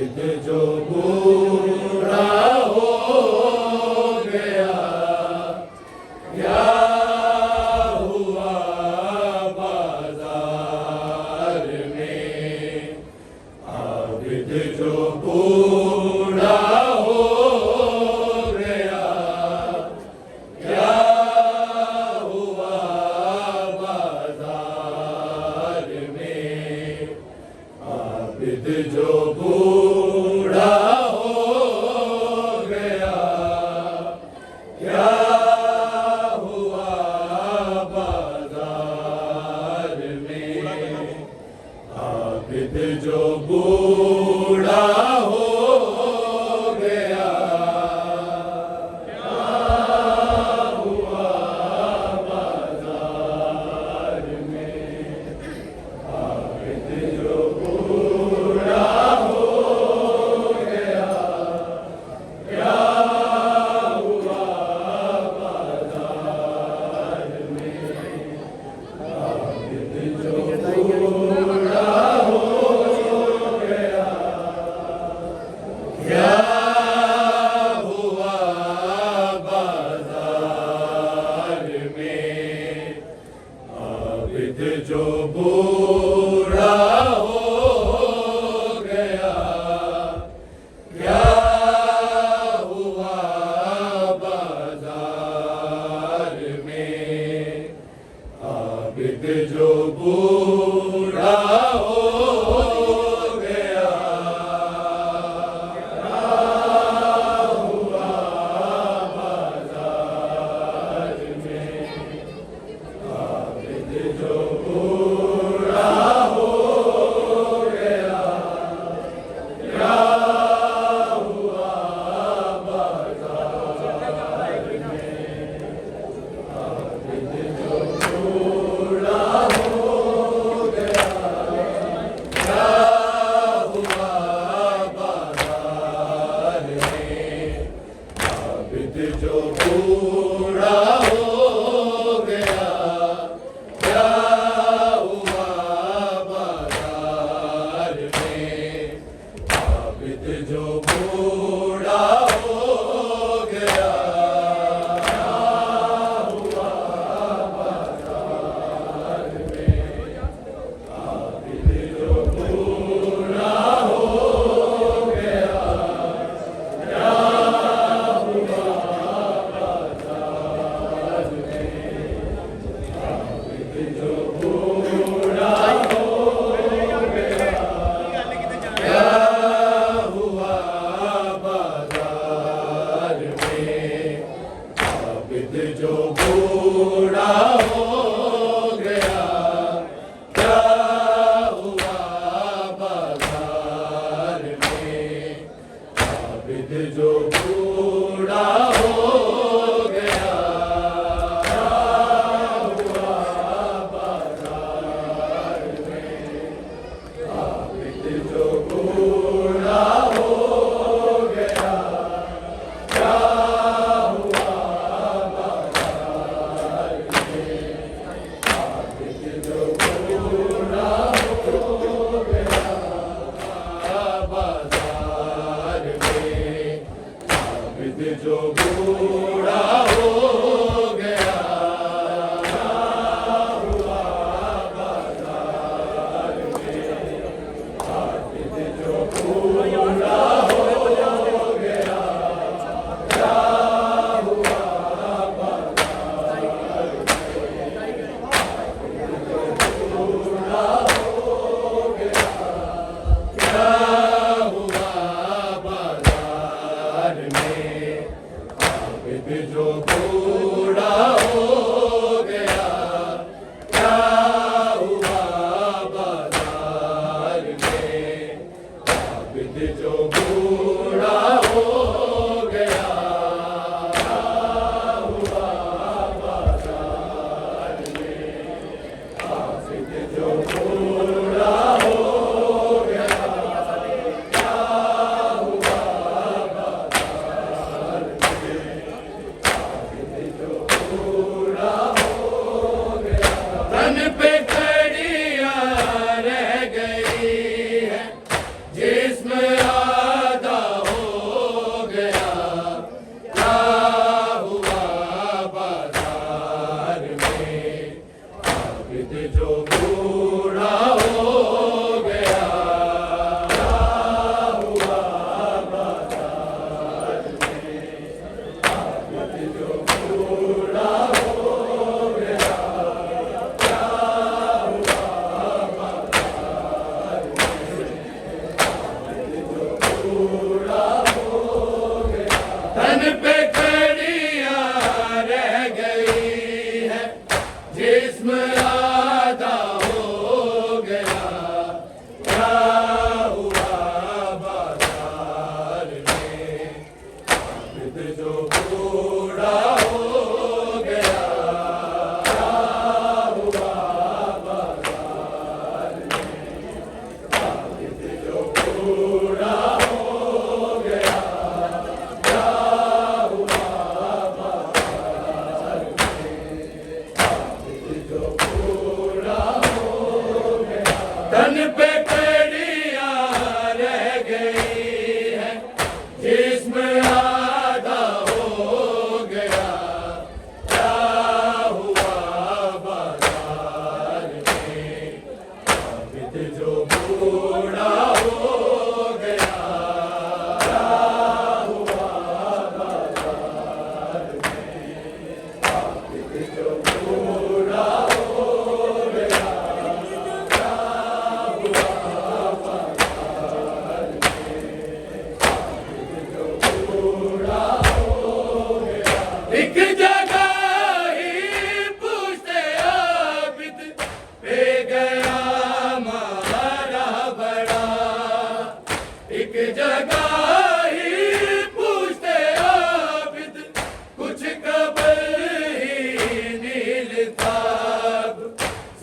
आबिद जो बूढ़ा हो गया, क्या हुआ बाजार में। आबिद जो बूढ़ा हो गया, क्या हुआ बाजार में। आबिद जो बूढ़ा हो गया, क्या हुआ बाजार में। आबिद जो बूढ़ा हो गया, क्या हुआ बाजार में। आबिद जो बूढ़ा हो गया, क्या हुआ बाजार में। आबिद जो बूढ़ा हो गया, क्या हुआ बाजार में। आबिद जो बूढ़ा हो गया, क्या हुआ बाजार में। आबिद जो बूढ़ा हो गया, क्या हुआ बाजार में। आबिद जो बूढ़ा हो गया, क्या हुआ बाजार में। आबिद जो बूढ़ा हो गया, क्या हुआ बाजार में। आबिद जो बूढ़ा हो गया, क्या हुआ बाजार में। आबिद जो बूढ़ा हो गया, क्या हुआ बाजार में। आबिद जो बूढ़ा हो गया, क्या हुआ बाजार में। आबिद जो बूढ़ा हो गया, क्या हुआ बाजार में। आबिद जो बूढ़ा हो गया, क्या हुआ बाजार में। आबिद जो बूढ़ा हो गया, क्या हुआ बाजार में। आबिद जो बूढ़ा हो गया, क्या हुआ बाजार में। आबिद जो बूढ़ा हो गया, बाजार में। आबिद जो बूढ़ा हो गया, क्या हुआ बाजार में। आबिद जो बूढ़ा हो गया, क्या हुआ बाजार में। आबिद जो बूढ़ा हो गया, क्या हुआ बाजार में। आबिद जो बूढ़ा हो गया, क्या हुआ बाजार में। आबिद जो बूढ़ा हो गया, क्या हुआ बाजार में। आबिद जो बूढ़ा हो गया, तन पे कड़ियाँ रह गई है जिस्म तन पे कड़ियां रह गई है, जिस्म आधा हो गया। क्या हुआ बाजार में, आबिद जो बूढ़ा हो गया। क्या हुआ बाजार में, आबिद जो बूढ़ा हो गया। क्या हुआ बाजार में, आबिद जो बूढ़ा हो गया। तन पे कड़ियां रह गई है, जिस्म आधा हो गया। क्या हुआ बाजार में, आबिद जो बूढ़ा हो गया। क्या हुआ बाजार में, आबिद जो बूढ़ा हो गया। क्या हुआ बाजार में, आबिद जो बूढ़ा हो गया। एक जगह ही पूछते आबिद पे गया मारा बड़ा। एक जगह ही पूछते आबिद, कुछ कबल ही नील था।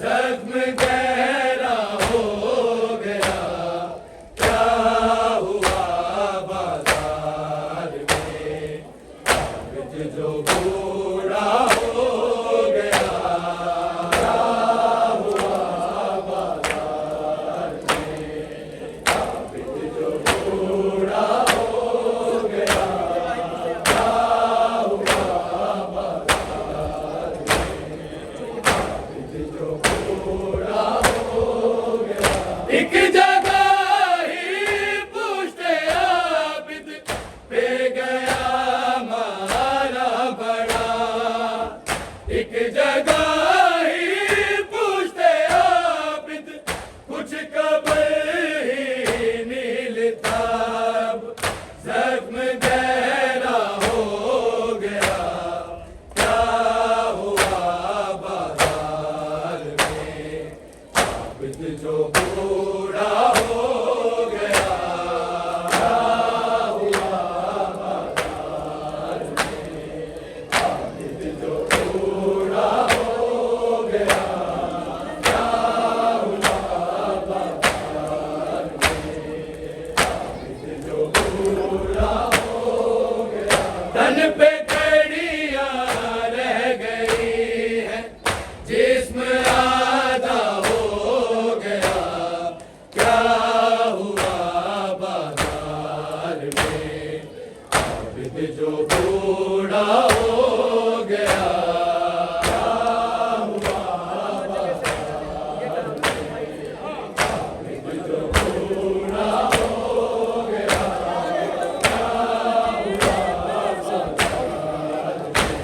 जख्म गहरा हो गया। क्या हुआ बाजार में, आबिद जो बूढ़ा हो गया। क्या हुआ बाजार में, आबिद जो बूढ़ा हो गया। क्या हुआ बाजार में, आबिद जो बूढ़ा हो गया। एक जगह ही पूछते आबिद पे गया मारा बड़ा। एक जगह ही पूछते आबिद, कुछ कबल ही नील ताब। जख्म गहरा हो गया। क्या हुआ बाजार में, आबिद जो बूढ़ा हो गया। क्या हुआ बाजार में, आबिद जो बूढ़ा हो गया। क्या हुआ बाजार में, आबिद जो बूढ़ा हो गया। तन पे कड़ियां रह गई है, जिस्म आधा हो गया। क्या हुआ बाजार में, आबिद जो बूढ़ा हो गया। क्या हुआ बाजार में, आबिद जो बूढ़ा हो गया। क्या हुआ बाजार में,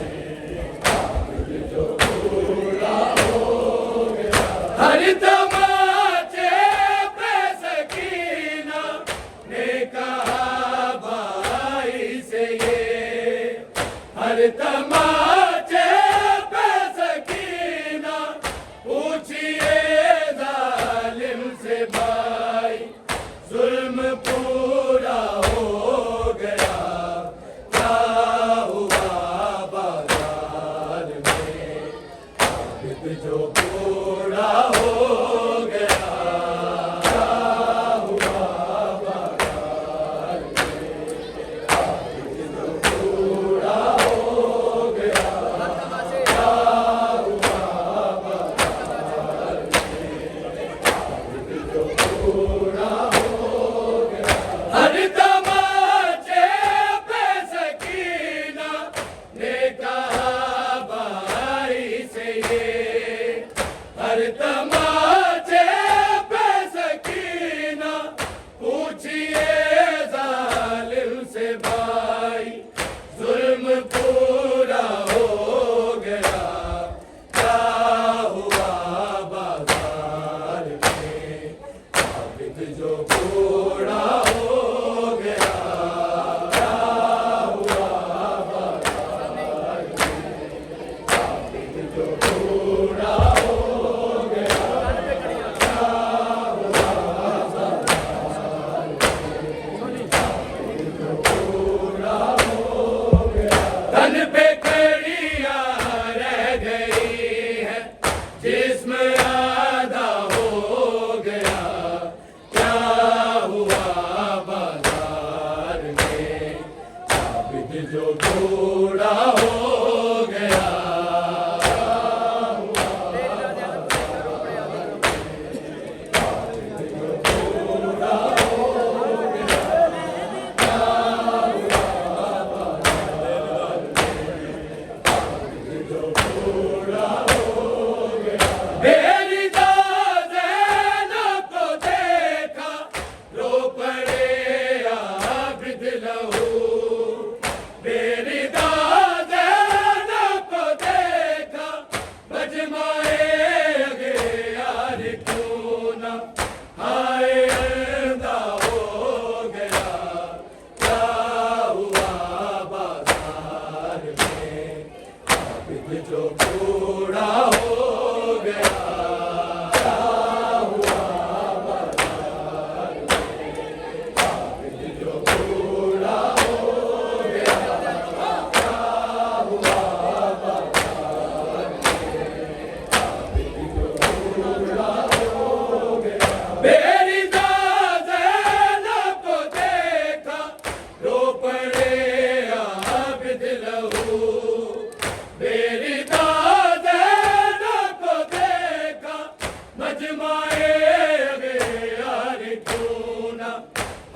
आबिद जो बूढ़ा हो गया। हर तमाचे पे सकीना ने कहा भाई से ये। हर तमाचे पे सकीना पूछिए जालिम से भाई। जुल्म पूरा हो गया। क्या हुआ बाजार में, आबिद जो बूढ़ा हो गया। क्या हुआ बाजार में, आबिद जो बूढ़ा हो गया। क्या हुआ बाजार में, आबिद जो बूढ़ा हो गया। हर तमाचे पे सकीना ने कहा भाई से ये। हर तमाचे पे सकीना पूछिए जालिम से भाई। जुल्म पूरा हो गया। क्या हुआ बाजार में, आबिद जो बूढ़ा हो गया।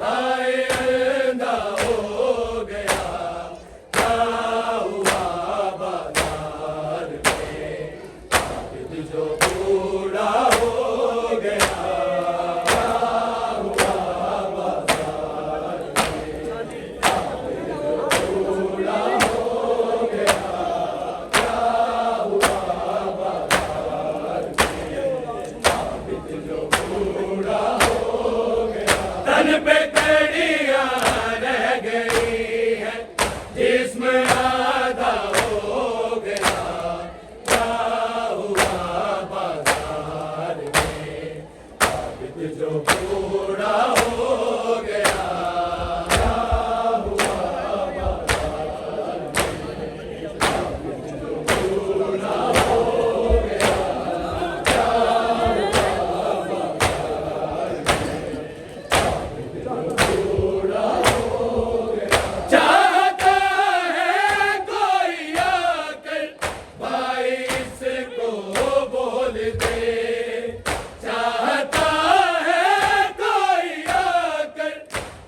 हाय अंधा हो गया, क्या हुआ बाजार में, आबिद जो बूढ़ा हो गया, क्या हुआ बाजार में, आबिद जो बूढ़ा हो गया, क्या हुआ बाजार में, आबिद जो बूढ़ा हो गया। तन पे कड़ियां रह गई है, जिस्म आधा हो गया, क्या हुआ बाजार में, आबिद जो बूढ़ा हो गया, क्या हुआ बाजार में, आबिद जो बूढ़ा हो गया, क्या हुआ बाजार में, आबिद जो बूढ़ा हो गया। चाहता है कोई आकर भाई इसको बोल दे, चाहता है कोई आकर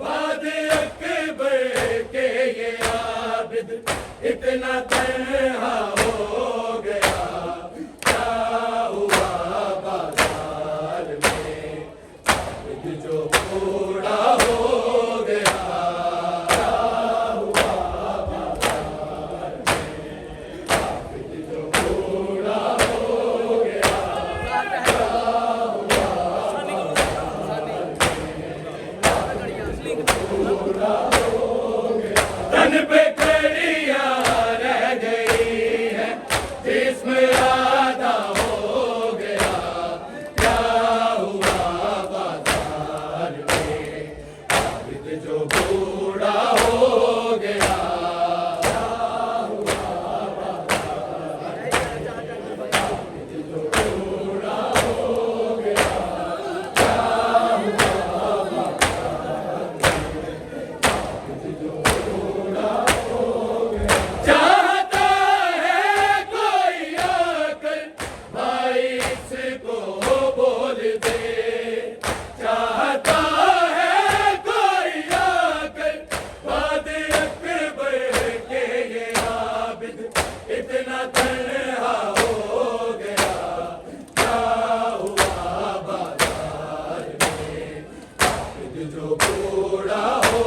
बाद अकबर के ये आबिद इतना तन्हा हो गया, क्या हुआ बाजार में, आबिद जो बूढ़ा हो गया, क्या हुआ बाजार में, आबिद जो बूढ़ा हो गया, क्या हुआ बाजार में, बूढ़ा हो गया। तन पे कड़ियां रह गई है, जिस्म आधा हो गया, क्या हुआ बाजार में, आबिद जो बूढ़ा हो गया, क्या हुआ बाजार में, आबिद जो बूढ़ा हो गया, क्या हुआ बाजार में, आबिद जो बूढ़ा हो गया। चाहता है कोई आकर भाई इसको बोल दे, चाहता है कोई आकर बाद अकबर के ये आबिद इतना तन्हा हो गया, क्या हुआ बाजार में, आबिद जो बूढ़ा हो